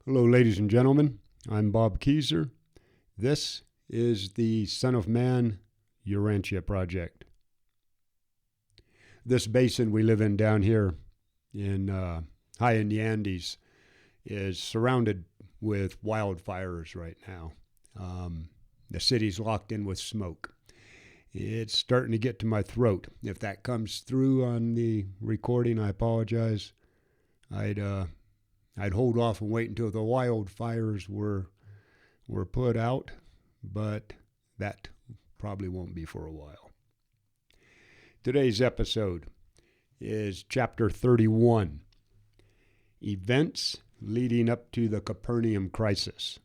Hello, ladies and gentlemen. I'm Bob Keyser. This is the Son of Man Urantia project. This basin we live in down here in high in the Andes is surrounded with wildfires right now. The city's locked in with smoke. It's starting to get to my throat. If that comes through on the recording, I apologize. I'd hold off and wait until the wildfires were put out, but that probably won't be for a while. Today's episode is chapter 31, Events Leading Up to the Capernaum Crisis.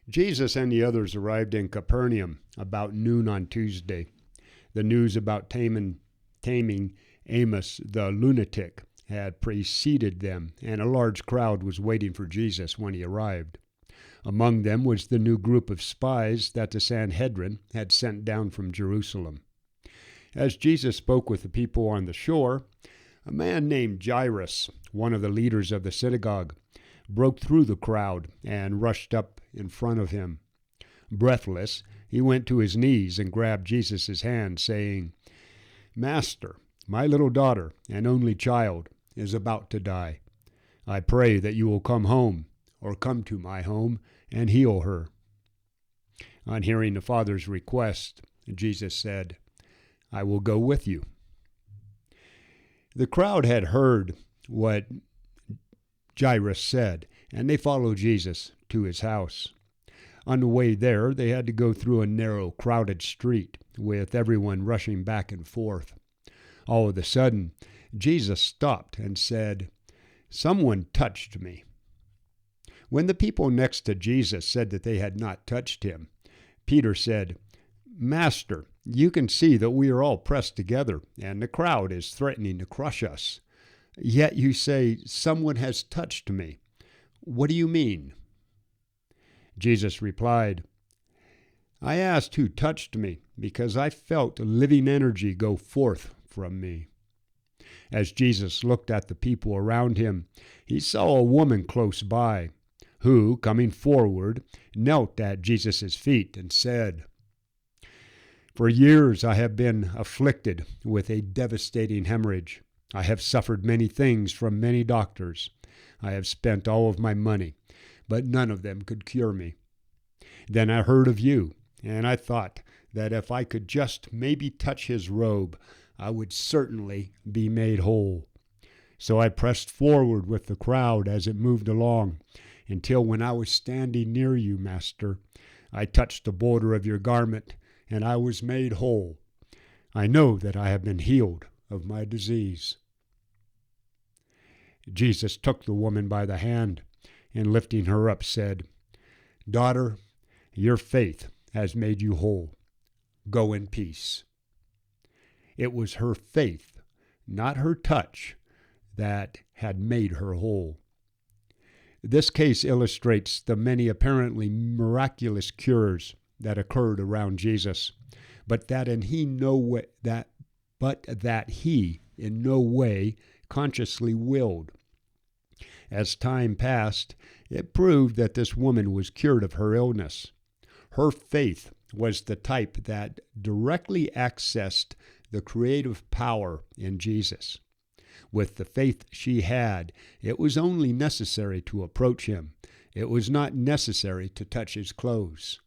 Jesus and the others arrived in Capernaum about noon on Tuesday. The news about taming Amos the lunatic had preceded them, and a large crowd was waiting for Jesus when he arrived. Among them was the new group of spies that the Sanhedrin had sent down from Jerusalem. As Jesus spoke with the people on the shore, a man named Jairus, one of the leaders of the synagogue, broke through the crowd and rushed up in front of him. Breathless, he went to his knees and grabbed Jesus' hand, saying, "Master, my little daughter and only child is about to die. I pray that you will come to my home, and heal her." On hearing the father's request, Jesus said, "I will go with you." The crowd had heard what Jairus said, and they followed Jesus to his house. On the way there, they had to go through a narrow, crowded street with everyone rushing back and forth. All of a sudden, Jesus stopped and said, "Someone touched me." When the people next to Jesus said that they had not touched him, Peter said, "Master, you can see that we are all pressed together, and the crowd is threatening to crush us. Yet you say, 'Someone has touched me.' What do you mean?" Jesus replied, "I asked who touched me because I felt living energy go forth from me." As Jesus looked at the people around him, he saw a woman close by, who, coming forward, knelt at Jesus' feet and said, "For years I have been afflicted with a devastating hemorrhage. I have suffered many things from many doctors. I have spent all of my money, but none of them could cure me. Then I heard of you, and I thought that if I could just maybe touch his robe, I would certainly be made whole. So I pressed forward with the crowd as it moved along, until when I was standing near you, Master, I touched the border of your garment, and I was made whole. I know that I have been healed of my disease." Jesus took the woman by the hand, and lifting her up said, "Daughter, your faith has made you whole. Go in peace." It was her faith, not her touch, that had made her whole. This case illustrates the many apparently miraculous cures that occurred around Jesus, but that he in no way consciously willed. As time passed, it proved that this woman was cured of her illness. Her faith was the type that directly accessed the creative power in Jesus. With the faith she had, it was only necessary to approach him. It was not necessary to touch his clothes.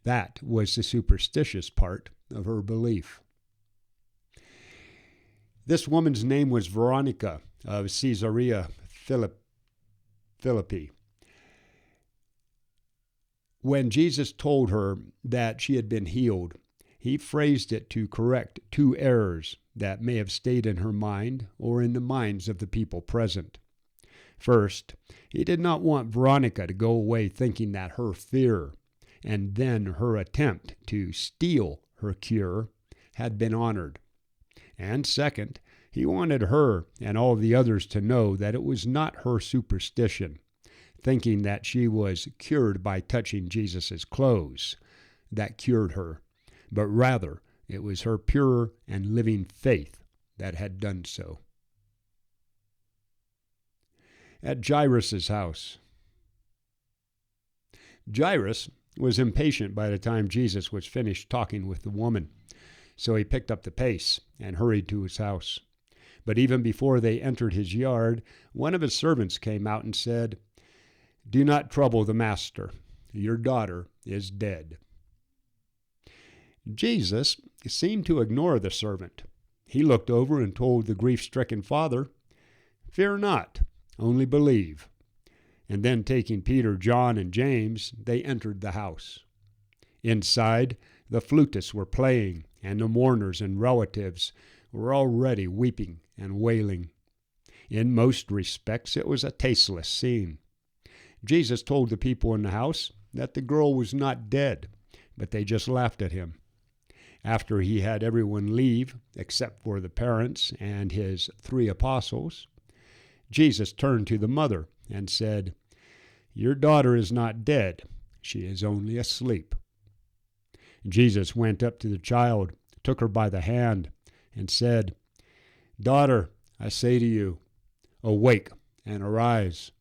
That was the superstitious part of her belief. This woman's name was Veronica of Caesarea Philippi. When Jesus told her that she had been healed, he phrased it to correct two errors that may have stayed in her mind or in the minds of the people present. First, he did not want Veronica to go away thinking that her fear and then her attempt to steal her cure had been honored. And second, he wanted her and all the others to know that it was not her superstition, thinking that she was cured by touching Jesus' clothes, that cured her, but rather it was her pure and living faith that had done so. at Jairus' house. Jairus was impatient by the time Jesus was finished talking with the woman, so he picked up the pace and hurried to his house. But even before they entered his yard, one of his servants came out and said, "Do not trouble the master. Your daughter is dead." Jesus seemed to ignore the servant. He looked over and told the grief-stricken father, "Fear not, only believe." And then taking Peter, John, and James, they entered the house. Inside, the flutists were playing, and the mourners and relatives were already weeping and wailing. In most respects, it was a tasteless scene. Jesus told the people in the house that the girl was not dead, but they just laughed at him. After he had everyone leave, except for the parents and his 3 apostles, Jesus turned to the mother and said, "Your daughter is not dead. She is only asleep." Jesus went up to the child, took her by the hand, and said, "Daughter, I say to you, awake and arise."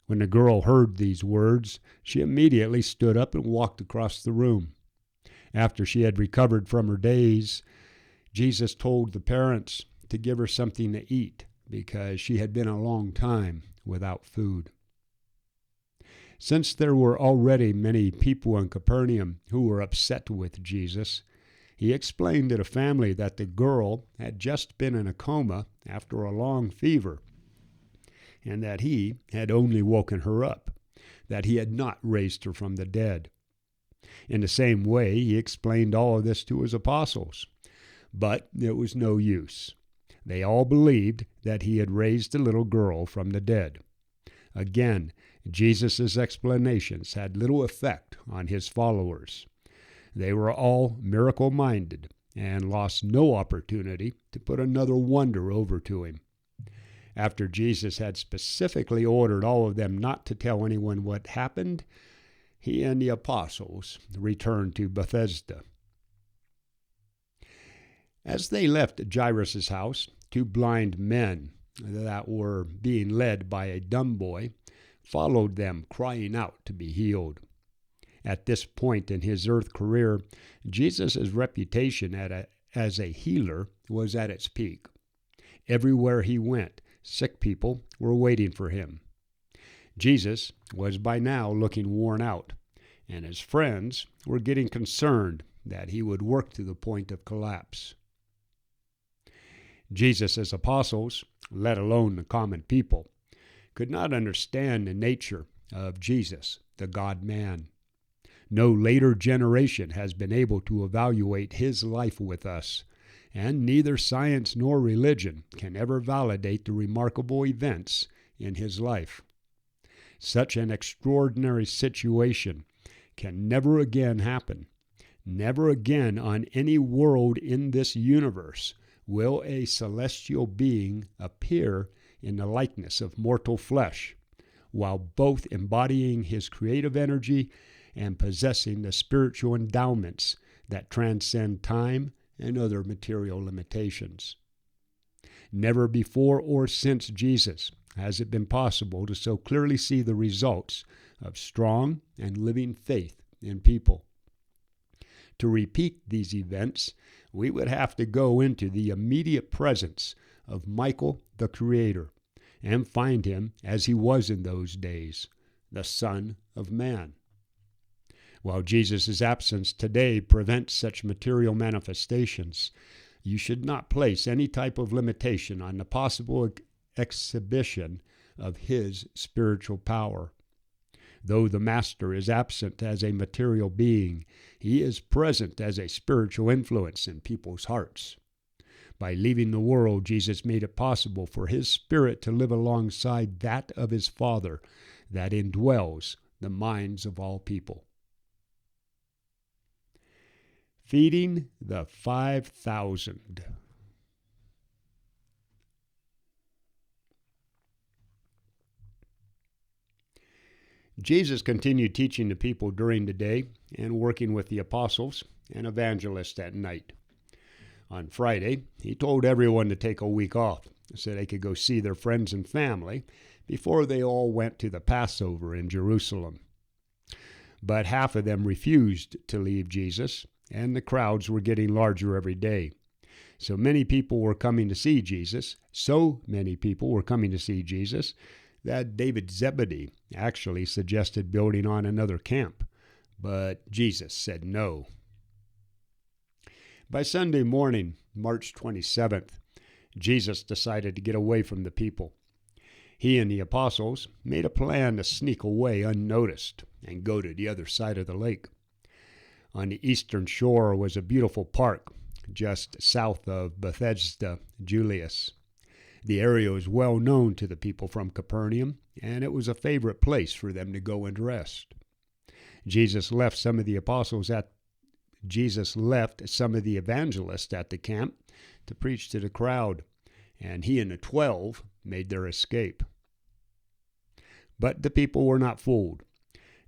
When the girl heard these words, she immediately stood up and walked across the room. After she had recovered from her daze, Jesus told the parents to give her something to eat because she had been a long time without food. Since there were already many people in Capernaum who were upset with Jesus, he explained to the family that the girl had just been in a coma after a long fever, and that he had only woken her up, that he had not raised her from the dead. In the same way, he explained all of this to his apostles, but it was no use. They all believed that he had raised the little girl from the dead. Again, Jesus' explanations had little effect on his followers. They were all miracle-minded and lost no opportunity to put another wonder over to him. After Jesus had specifically ordered all of them not to tell anyone what happened, he and the apostles returned to Bethesda. As they left Jairus' house, 2 blind men that were being led by a dumb boy followed them, crying out to be healed. At this point in his earth career, Jesus' reputation as a healer was at its peak. Everywhere he went, sick people were waiting for him. Jesus was by now looking worn out, and his friends were getting concerned that he would work to the point of collapse. Jesus' apostles, let alone the common people, could not understand the nature of Jesus, the God-man. No later generation has been able to evaluate his life with us, and neither science nor religion can ever validate the remarkable events in his life. Such an extraordinary situation can never again happen. Never again on any world in this universe will a celestial being appear in the likeness of mortal flesh, while both embodying his creative energy and possessing the spiritual endowments that transcend time and other material limitations. Never before or since Jesus has it been possible to so clearly see the results of strong and living faith in people. To repeat these events, we would have to go into the immediate presence of Michael the Creator and find him as he was in those days, the Son of Man. While Jesus' absence today prevents such material manifestations, you should not place any type of limitation on the possible exhibition of his spiritual power. Though the Master is absent as a material being, he is present as a spiritual influence in people's hearts. By leaving the world, Jesus made it possible for his Spirit to live alongside that of his Father that indwells the minds of all people. Feeding the 5,000. Jesus continued teaching the people during the day and working with the apostles and evangelists at night. On Friday, he told everyone to take a week off so they could go see their friends and family before they all went to the Passover in Jerusalem. But half of them refused to leave Jesus, and the crowds were getting larger every day. So many people were coming to see Jesus, that David Zebedee actually suggested building on another camp, but Jesus said no. By Sunday morning, March 27th, Jesus decided to get away from the people. He and the apostles made a plan to sneak away unnoticed and go to the other side of the lake. On the eastern shore was a beautiful park just south of Bethesda Julius. The area was well known to the people from Capernaum, and it was a favorite place for them to go and rest. Jesus left some of the evangelists at the camp to preach to the crowd, and he and the 12 made their escape. But the people were not fooled.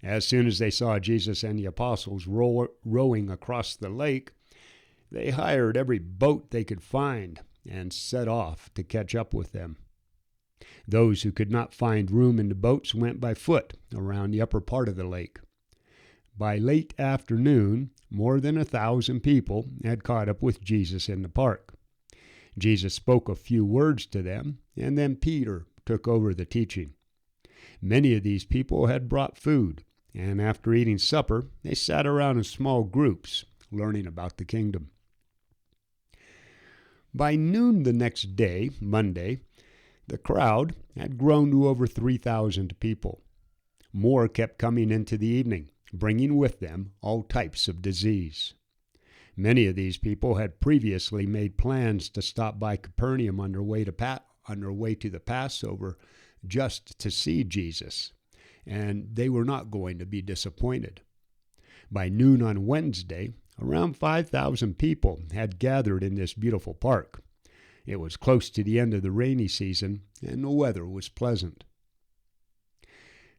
As soon as they saw Jesus and the apostles rowing across the lake, they hired every boat they could find and set off to catch up with them. Those who could not find room in the boats went by foot around the upper part of the lake. By late afternoon, more than 1,000 people had caught up with Jesus in the park. Jesus spoke a few words to them, and then Peter took over the teaching. Many of these people had brought food, and after eating supper, they sat around in small groups, learning about the kingdom. By noon the next day, Monday, the crowd had grown to over 3,000 people. More kept coming into the evening, bringing with them all types of disease. Many of these people had previously made plans to stop by Capernaum on their way to the Passover just to see Jesus, and they were not going to be disappointed. By noon on Wednesday, around 5,000 people had gathered in this beautiful park. It was close to the end of the rainy season, and the weather was pleasant.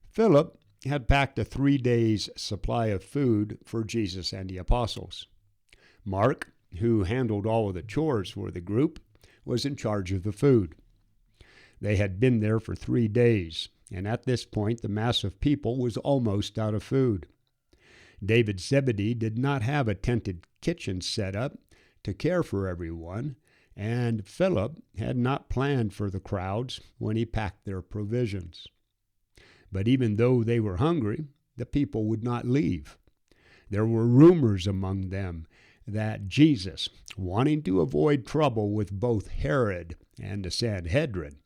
Philip had packed a 3 days' supply of food for Jesus and the apostles. Mark, who handled all of the chores for the group, was in charge of the food. They had been there for 3 days, and at this point the mass of people was almost out of food. David Zebedee did not have a tented kitchen set up to care for everyone, and Philip had not planned for the crowds when he packed their provisions. But even though they were hungry, the people would not leave. There were rumors among them that Jesus, wanting to avoid trouble with both Herod and the Sanhedrin,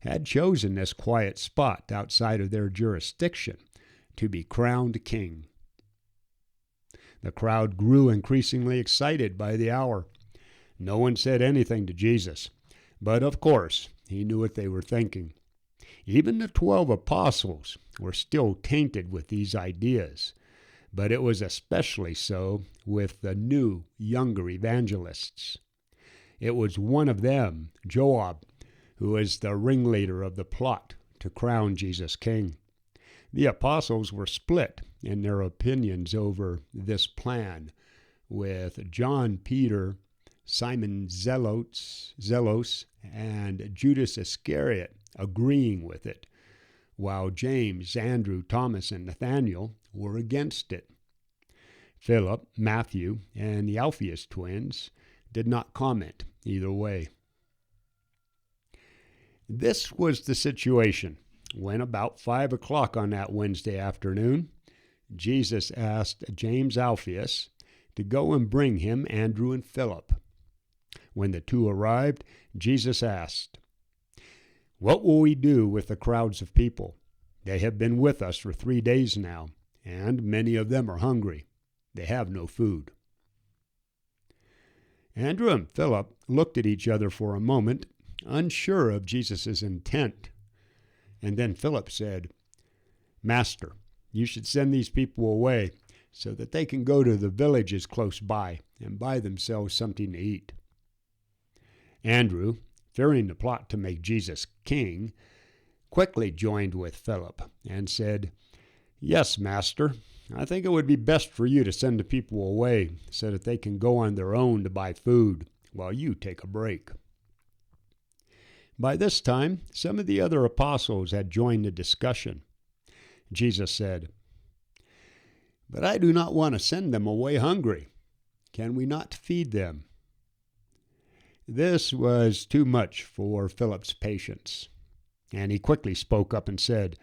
had chosen this quiet spot outside of their jurisdiction to be crowned king. The crowd grew increasingly excited by the hour. No one said anything to Jesus, but of course he knew what they were thinking. Even the 12 apostles were still tainted with these ideas, but it was especially so with the new, younger evangelists. It was one of them, Joab, who was the ringleader of the plot to crown Jesus king. The apostles were split in their opinions over this plan, with John Peter, Simon Zelos, and Judas Iscariot agreeing with it, while James, Andrew, Thomas, and Nathanael were against it. Philip, Matthew, and the Alphaeus twins did not comment either way. This was the situation when, about 5 o'clock on that Wednesday afternoon, Jesus asked James Alphaeus to go and bring him Andrew and Philip. When the two arrived, Jesus asked, "What will we do with the crowds of people? They have been with us for 3 days now, and many of them are hungry. They have no food." Andrew and Philip looked at each other for a moment, unsure of Jesus' intent. And then Philip said, "Master, you should send these people away so that they can go to the villages close by and buy themselves something to eat." Andrew, fearing the plot to make Jesus king, quickly joined with Philip and said, "Yes, Master, I think it would be best for you to send the people away so that they can go on their own to buy food while you take a break." By this time, some of the other apostles had joined the discussion. Jesus said, "But I do not want to send them away hungry. Can we not feed them?" This was too much for Philip's patience, and he quickly spoke up and said,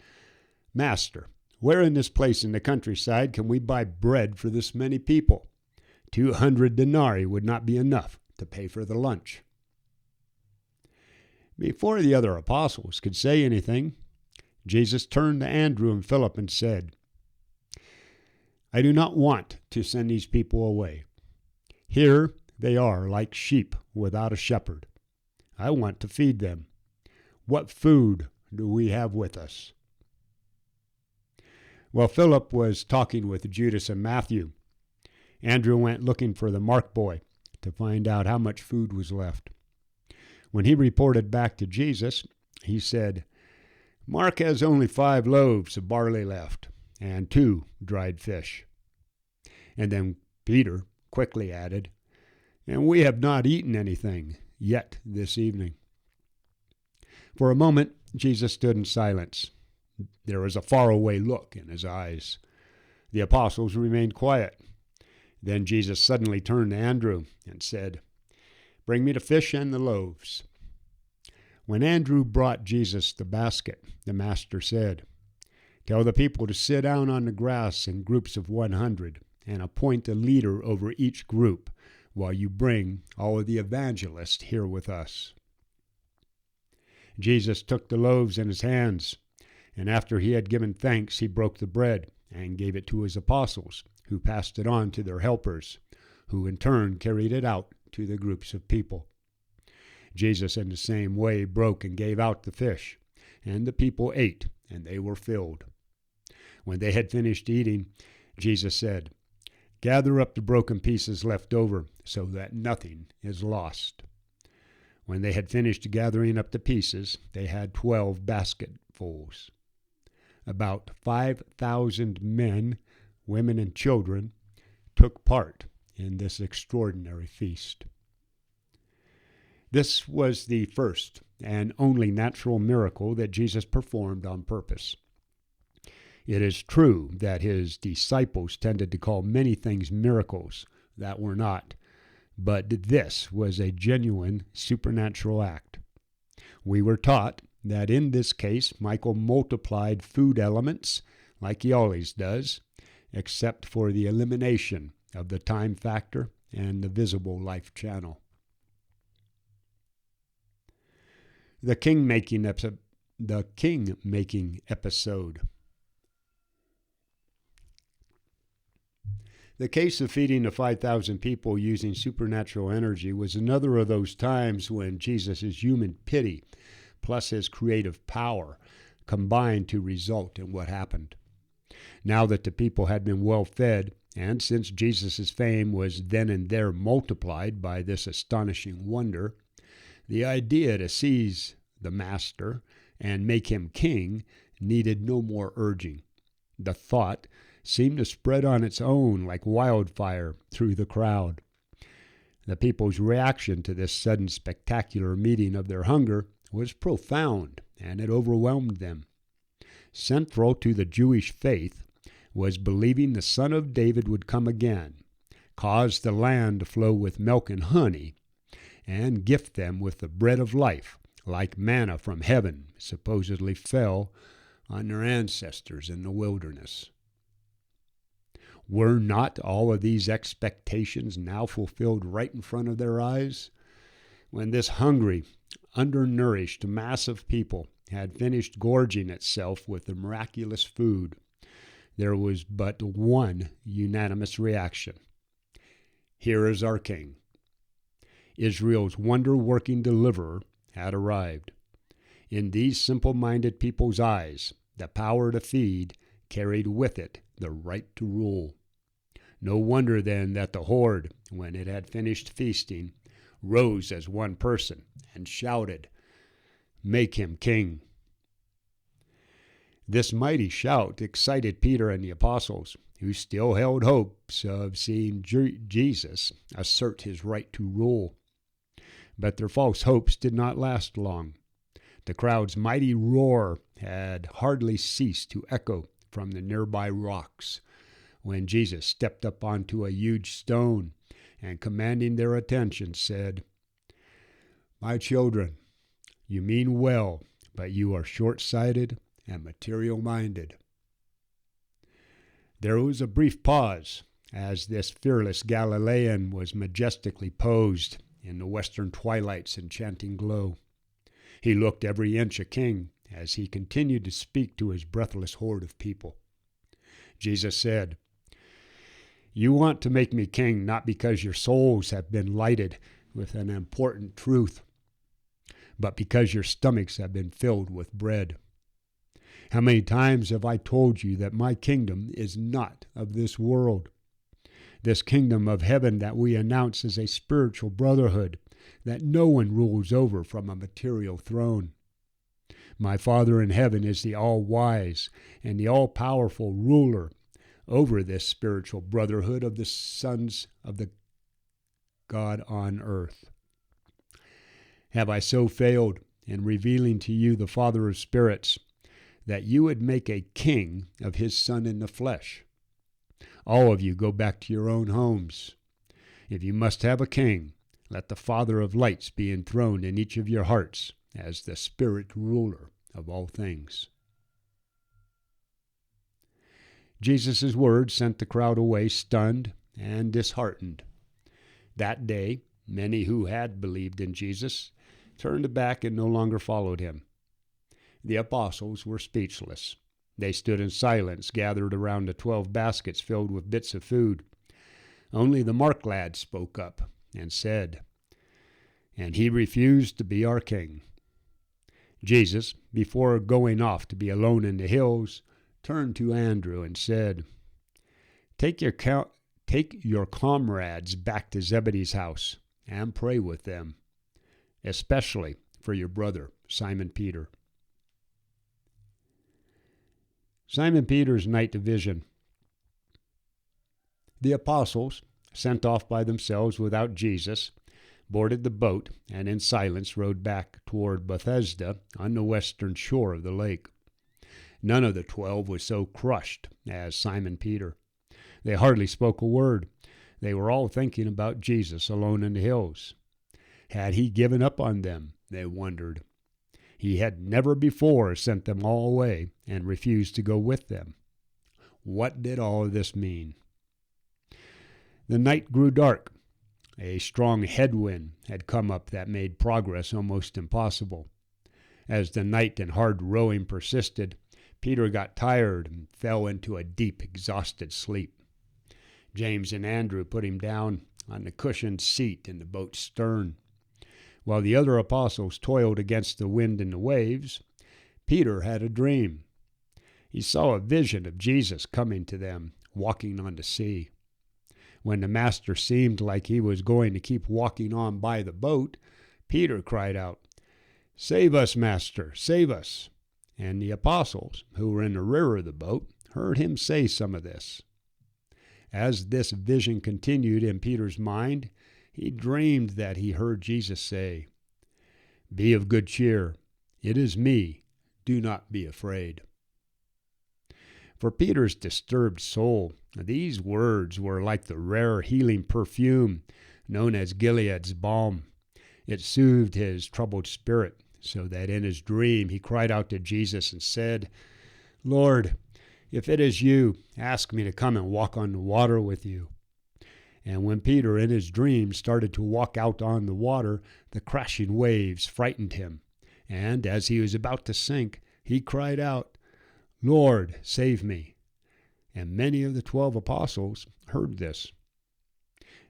"Master, where in this place in the countryside can we buy bread for this many people? 200 denarii would not be enough to pay for the lunch." Before the other apostles could say anything, Jesus turned to Andrew and Philip and said, "I do not want to send these people away. Here they are like sheep without a shepherd. I want to feed them. What food do we have with us?" While Philip was talking with Judas and Matthew, Andrew went looking for the Mark boy to find out how much food was left. When he reported back to Jesus, he said, "Mark has only 5 loaves of barley left and 2 dried fish." And then Peter quickly added, "And we have not eaten anything yet this evening." For a moment, Jesus stood in silence. There was a faraway look in his eyes. The apostles remained quiet. Then Jesus suddenly turned to Andrew and said, "Bring me the fish and the loaves." When Andrew brought Jesus the basket, the master said, "Tell the people to sit down on the grass in groups of 100 and appoint a leader over each group while you bring all of the evangelists here with us." Jesus took the loaves in his hands, and after he had given thanks, he broke the bread and gave it to his apostles, who passed it on to their helpers, who in turn carried it out to the groups of people. Jesus in the same way broke and gave out the fish, and the people ate, and they were filled. When they had finished eating, Jesus said, "Gather up the broken pieces left over, so that nothing is lost." When they had finished gathering up the pieces, they had 12 basketfuls. About 5,000 men, women, and children took part in this extraordinary feast. This was the first and only natural miracle that Jesus performed on purpose. It is true that his disciples tended to call many things miracles that were not, but this was a genuine supernatural act. We were taught that in this case Michael multiplied food elements like he always does, except for the elimination of the time factor and the visible life channel. The king-making episode. The case of feeding the 5,000 people using supernatural energy was another of those times when Jesus' human pity plus his creative power combined to result in what happened. Now that the people had been well fed, and since Jesus' fame was then and there multiplied by this astonishing wonder, the idea to seize the master and make him king needed no more urging. The thought seemed to spread on its own like wildfire through the crowd. The people's reaction to this sudden spectacular meeting of their hunger was profound, and it overwhelmed them. Central to the Jewish faith was believing the Son of David would come again, cause the land to flow with milk and honey, and gift them with the bread of life, like manna from heaven supposedly fell on their ancestors in the wilderness. Were not all of these expectations now fulfilled right in front of their eyes? When this hungry, undernourished mass of people had finished gorging itself with the miraculous food, there was but one unanimous reaction. Here is our king. Israel's wonder-working deliverer had arrived. In these simple-minded people's eyes, the power to feed carried with it the right to rule. No wonder then that the horde, when it had finished feasting, rose as one person and shouted, "Make him king." This mighty shout excited Peter and the apostles, who still held hopes of seeing Jesus assert his right to rule. But their false hopes did not last long. The crowd's mighty roar had hardly ceased to echo from the nearby rocks when Jesus stepped up onto a huge stone and, commanding their attention, said, "My children, you mean well, but you are short-sighted and material-minded." There was a brief pause as this fearless Galilean was majestically posed in the western twilight's enchanting glow. He looked every inch a king as he continued to speak to his breathless horde of people. Jesus said, "You want to make me king not because your souls have been lighted with an important truth, but because your stomachs have been filled with bread. How many times have I told you that my kingdom is not of this world? This kingdom of heaven that we announce is a spiritual brotherhood that no one rules over from a material throne. My Father in heaven is the all-wise and the all-powerful ruler over this spiritual brotherhood of the sons of the God on earth. Have I so failed in revealing to you the Father of spirits that you would make a king of his Son in the flesh? All of you go back to your own homes. If you must have a king, let the Father of lights be enthroned in each of your hearts as the Spirit ruler of all things." Jesus' words sent the crowd away stunned and disheartened. That day, many who had believed in Jesus turned back and no longer followed him. The apostles were speechless. They stood in silence, gathered around the 12 baskets filled with bits of food. Only the Mark lad spoke up and said, "And he refused to be our king." Jesus, before going off to be alone in the hills, turned to Andrew and said, Take your comrades back to Zebedee's house and pray with them, especially for your brother, Simon Peter." Simon Peter's night vision. The apostles, sent off by themselves without Jesus, boarded the boat and in silence rowed back toward Bethesda on the western shore of the lake. None of the 12 was so crushed as Simon Peter. They hardly spoke a word. They were all thinking about Jesus alone in the hills. Had he given up on them, they wondered. He had never before sent them all away and refused to go with them. What did all this mean? The night grew dark. A strong headwind had come up that made progress almost impossible. As the night and hard rowing persisted, Peter got tired and fell into a deep, exhausted sleep. James and Andrew put him down on the cushioned seat in the boat's stern. While the other apostles toiled against the wind and the waves, Peter had a dream. He saw a vision of Jesus coming to them, walking on the sea. When the master seemed like he was going to keep walking on by the boat, Peter cried out, "Save us, Master, save us!" And the apostles, who were in the rear of the boat, heard him say some of this. As this vision continued in Peter's mind, he dreamed that he heard Jesus say, "Be of good cheer. It is me. Do not be afraid." For Peter's disturbed soul, these words were like the rare healing perfume known as Gilead's balm. It soothed his troubled spirit, so that in his dream he cried out to Jesus and said, "Lord, if it is you, ask me to come and walk on the water with you." And when Peter in his dream started to walk out on the water, the crashing waves frightened him. And as he was about to sink, he cried out, "Lord, save me." And many of the 12 apostles heard this.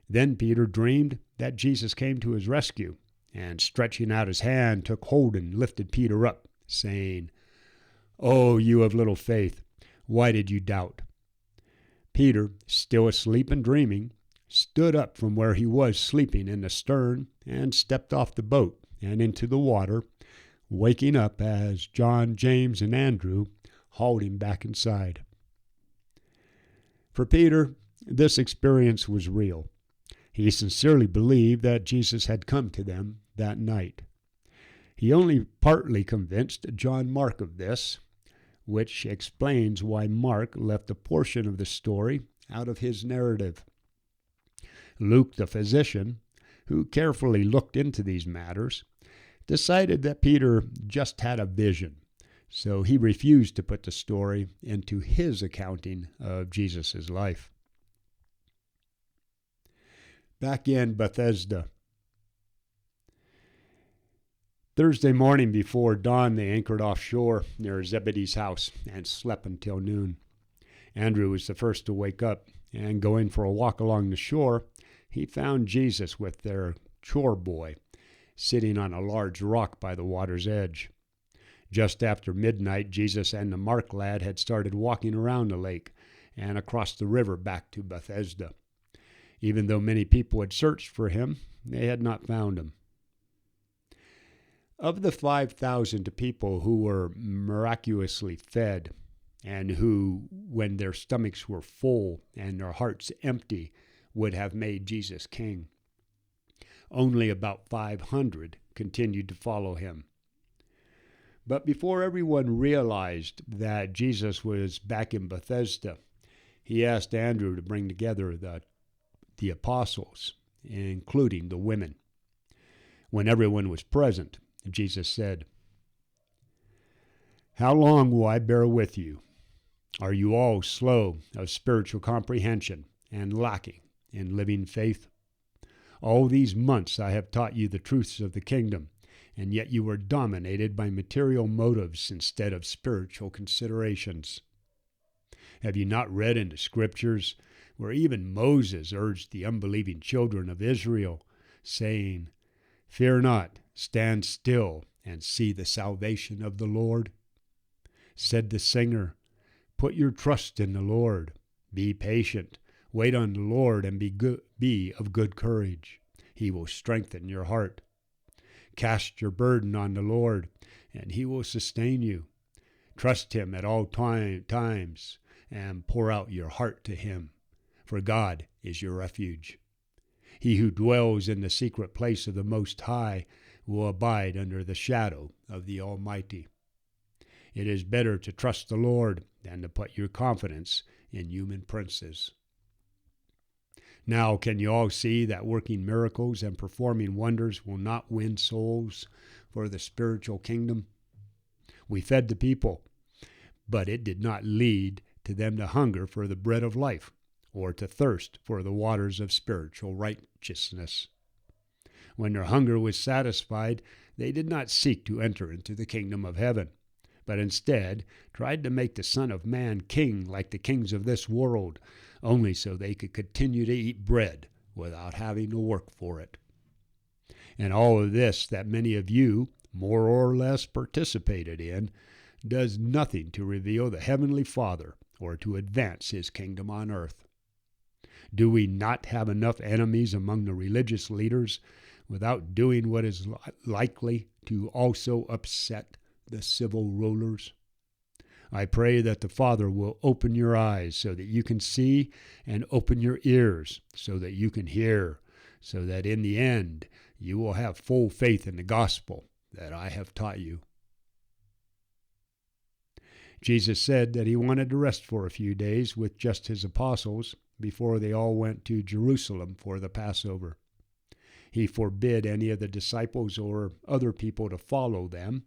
Then Peter dreamed that Jesus came to his rescue, and stretching out his hand, took hold and lifted Peter up, saying, "Oh, you of little faith, why did you doubt?" Peter, still asleep and dreaming, stood up from where he was sleeping in the stern and stepped off the boat and into the water, waking up as John, James, and Andrew hauled him back inside. For Peter, this experience was real. He sincerely believed that Jesus had come to them that night. He only partly convinced John Mark of this, which explains why Mark left a portion of the story out of his narrative. Luke, the physician, who carefully looked into these matters, decided that Peter just had a vision, so he refused to put the story into his accounting of Jesus' life. Back in Bethesda. Thursday morning before dawn, they anchored offshore near Zebedee's house and slept until noon. Andrew was the first to wake up, and going for a walk along the shore, he found Jesus with their chore boy sitting on a large rock by the water's edge. Just after midnight, Jesus and the Mark lad had started walking around the lake and across the river back to Bethesda. Even though many people had searched for him, they had not found him. Of the 5,000 people who were miraculously fed, and who, when their stomachs were full and their hearts empty, would have made Jesus king, only about 500 continued to follow him. But before everyone realized that Jesus was back in Bethesda, he asked Andrew to bring together the apostles, including the women. When everyone was present, Jesus said, "How long will I bear with you? Are you all slow of spiritual comprehension and lacking in living faith? All these months I have taught you the truths of the kingdom, and yet you are dominated by material motives instead of spiritual considerations. Have you not read in the Scriptures where even Moses urged the unbelieving children of Israel, saying, 'Fear not, stand still and see the salvation of the Lord'? Said the singer, 'Put your trust in the Lord. Be patient. Wait on the Lord and be of good courage. He will strengthen your heart. Cast your burden on the Lord, and he will sustain you. Trust him at all times, and pour out your heart to him, for God is your refuge. He who dwells in the secret place of the Most High will abide under the shadow of the Almighty. It is better to trust the Lord than to put your confidence in human princes.' Now can you all see that working miracles and performing wonders will not win souls for the spiritual kingdom? We fed the people, but it did not lead to them to hunger for the bread of life or to thirst for the waters of spiritual righteousness. When their hunger was satisfied, they did not seek to enter into the kingdom of heaven, but instead tried to make the Son of Man king like the kings of this world, only so they could continue to eat bread without having to work for it. And all of this that many of you, more or less, participated in, does nothing to reveal the Heavenly Father or to advance his kingdom on earth. Do we not have enough enemies among the religious leaders without doing what is likely to also upset the civil rulers? I pray that the Father will open your eyes so that you can see, and open your ears so that you can hear, so that in the end you will have full faith in the gospel that I have taught you." Jesus said that he wanted to rest for a few days with just his apostles before they all went to Jerusalem for the Passover. He forbid any of the disciples or other people to follow them,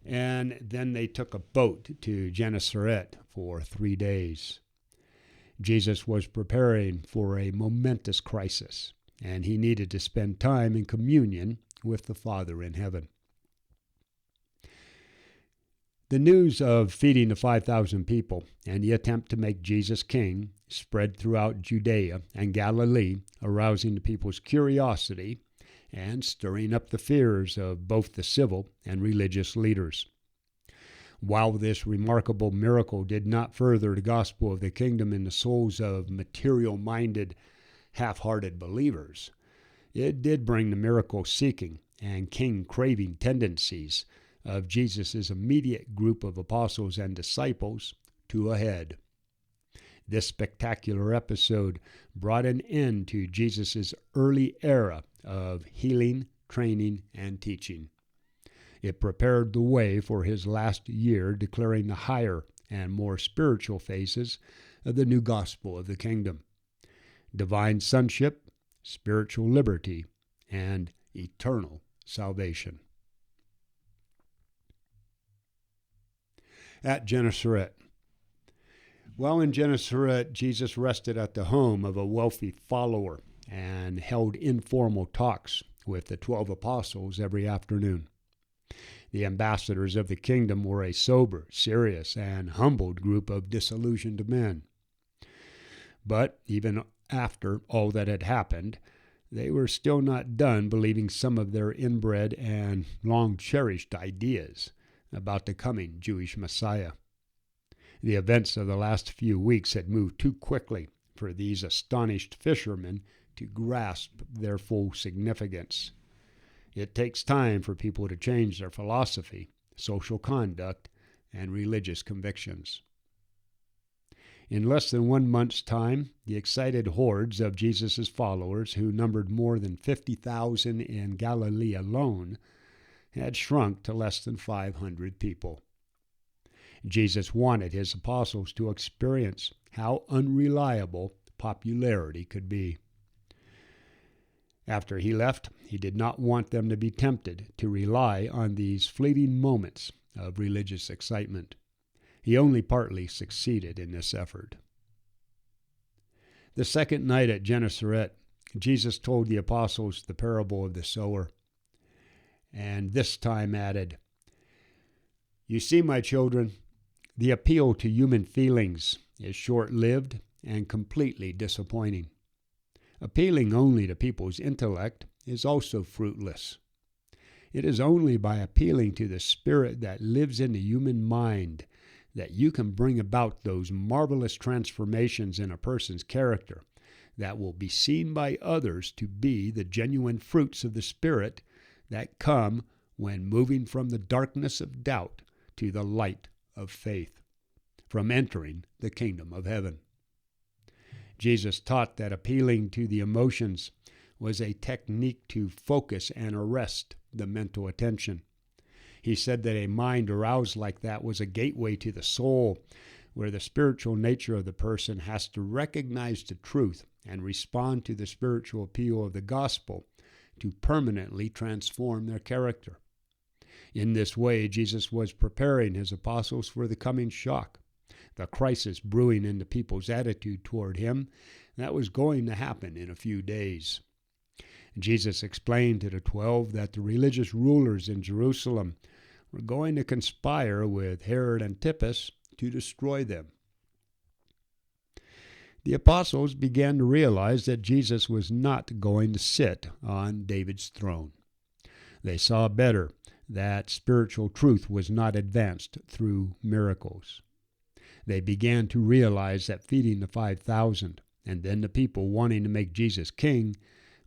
and then they took a boat to Gennesaret for 3 days. Jesus was preparing for a momentous crisis, and he needed to spend time in communion with the Father in heaven. The news of feeding the 5,000 people and the attempt to make Jesus king spread throughout Judea and Galilee, arousing the people's curiosity and stirring up the fears of both the civil and religious leaders. While this remarkable miracle did not further the gospel of the kingdom in the souls of material-minded, half-hearted believers, it did bring the miracle-seeking and king-craving tendencies of Jesus' immediate group of apostles and disciples to a head. This spectacular episode brought an end to Jesus' early era of healing training, and teaching. It prepared the way for his last year, declaring the higher and more spiritual phases of the new gospel of the kingdom: divine sonship, spiritual liberty, and eternal salvation. At Gennesaret. While in Gennesaret, Jesus rested at the home of a wealthy follower and held informal talks with the 12 apostles every afternoon. The ambassadors of the kingdom were a sober, serious, and humbled group of disillusioned men. But even after all that had happened, they were still not done believing some of their inbred and long-cherished ideas about the coming Jewish Messiah. The events of the last few weeks had moved too quickly for these astonished fishermen to grasp their full significance. It takes time for people to change their philosophy, social conduct, and religious convictions. In less than 1 month's time, the excited hordes of Jesus' followers, who numbered more than 50,000 in Galilee alone, had shrunk to less than 500 people. Jesus wanted his apostles to experience how unreliable popularity could be. After he left, he did not want them to be tempted to rely on these fleeting moments of religious excitement. He only partly succeeded in this effort. The second night at Gennesaret, Jesus told the apostles the parable of the sower, and this time added, "You see, my children, the appeal to human feelings is short-lived and completely disappointing. Appealing only to people's intellect is also fruitless. It is only by appealing to the spirit that lives in the human mind that you can bring about those marvelous transformations in a person's character that will be seen by others to be the genuine fruits of the Spirit that come when moving from the darkness of doubt to the light of faith, from entering the kingdom of heaven." Jesus taught that appealing to the emotions was a technique to focus and arrest the mental attention. He said that a mind aroused like that was a gateway to the soul, where the spiritual nature of the person has to recognize the truth and respond to the spiritual appeal of the gospel to permanently transform their character. In this way, Jesus was preparing his apostles for the coming shock, the crisis brewing in the people's attitude toward him that was going to happen in a few days. Jesus explained to the 12 that the religious rulers in Jerusalem were going to conspire with Herod Antipas to destroy them. The apostles began to realize that Jesus was not going to sit on David's throne. They saw better that spiritual truth was not advanced through miracles. They began to realize that feeding the 5,000 and then the people wanting to make Jesus king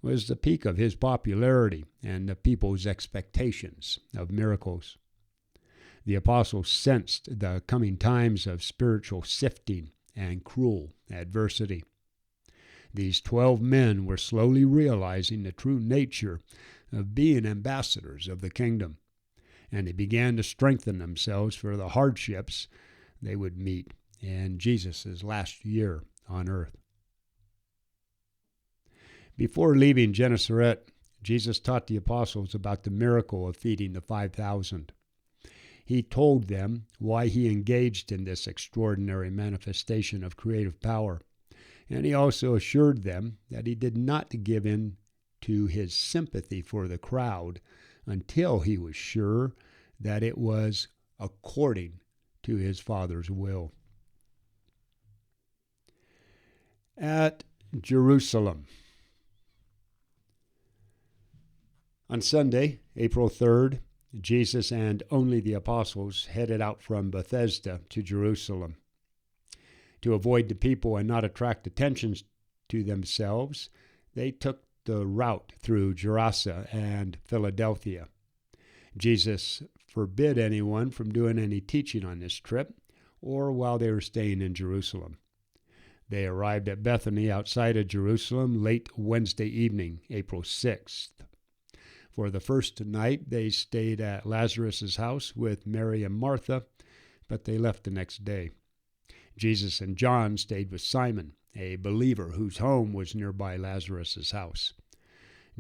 was the peak of his popularity and the people's expectations of miracles. The apostles sensed the coming times of spiritual sifting and cruel adversity. These 12 men were slowly realizing the true nature of being ambassadors of the kingdom, and they began to strengthen themselves for the hardships they would meet in Jesus' last year on earth. Before leaving Gennesaret, Jesus taught the apostles about the miracle of feeding the 5,000. He told them why he engaged in this extraordinary manifestation of creative power, and he also assured them that he did not give in to his sympathy for the crowd until he was sure that it was according to his Father's will. At Jerusalem. On Sunday, April 3rd, Jesus and only the apostles headed out from Bethesda to Jerusalem. To avoid the people and not attract attention to themselves, they took the route through Gerasa and Philadelphia. Jesus forbid anyone from doing any teaching on this trip or while they were staying in Jerusalem. They arrived at Bethany outside of Jerusalem late Wednesday evening, April 6th. For the first night, they stayed at Lazarus' house with Mary and Martha, but they left the next day. Jesus and John stayed with Simon, a believer whose home was nearby Lazarus' house.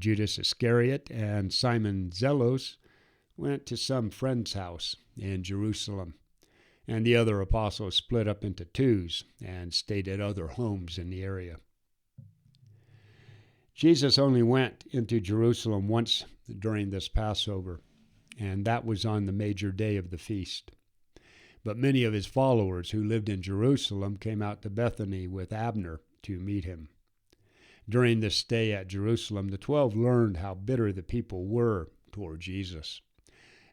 Judas Iscariot and Simon Zelos went to some friend's house in Jerusalem, and the other apostles split up into twos and stayed at other homes in the area. Jesus only went into Jerusalem once during this Passover, and that was on the major day of the feast. But many of his followers who lived in Jerusalem came out to Bethany with Abner to meet him. During this stay at Jerusalem, the 12 learned how bitter the people were toward Jesus.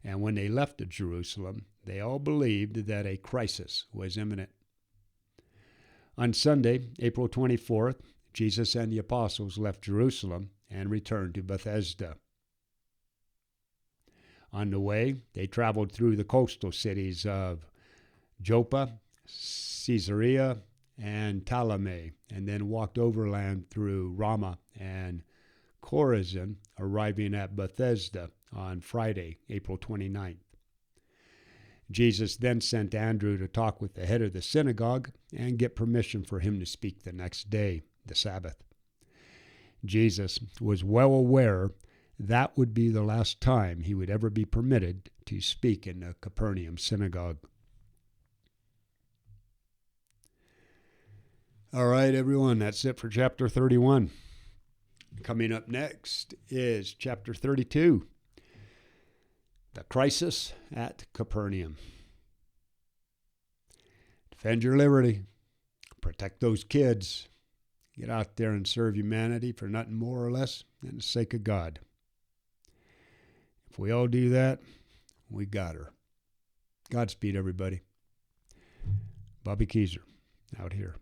And when they left Jerusalem, they all believed that a crisis was imminent. On Sunday, April 24th, Jesus and the apostles left Jerusalem and returned to Bethesda. On the way, they traveled through the coastal cities of Joppa, Caesarea, and Ptolemy, and then walked overland through Ramah and Chorazin, arriving at Bethesda on Friday, April 29th. Jesus then sent Andrew to talk with the head of the synagogue and get permission for him to speak the next day, the Sabbath. Jesus was well aware that would be the last time he would ever be permitted to speak in the Capernaum synagogue. All right, everyone, that's it for chapter 31. Coming up next is chapter 32, the crisis at Capernaum. Defend your liberty. Protect those kids. Get out there and serve humanity for nothing more or less than the sake of God. If we all do that, we got her. Godspeed, everybody. Bobby Keyser, out here.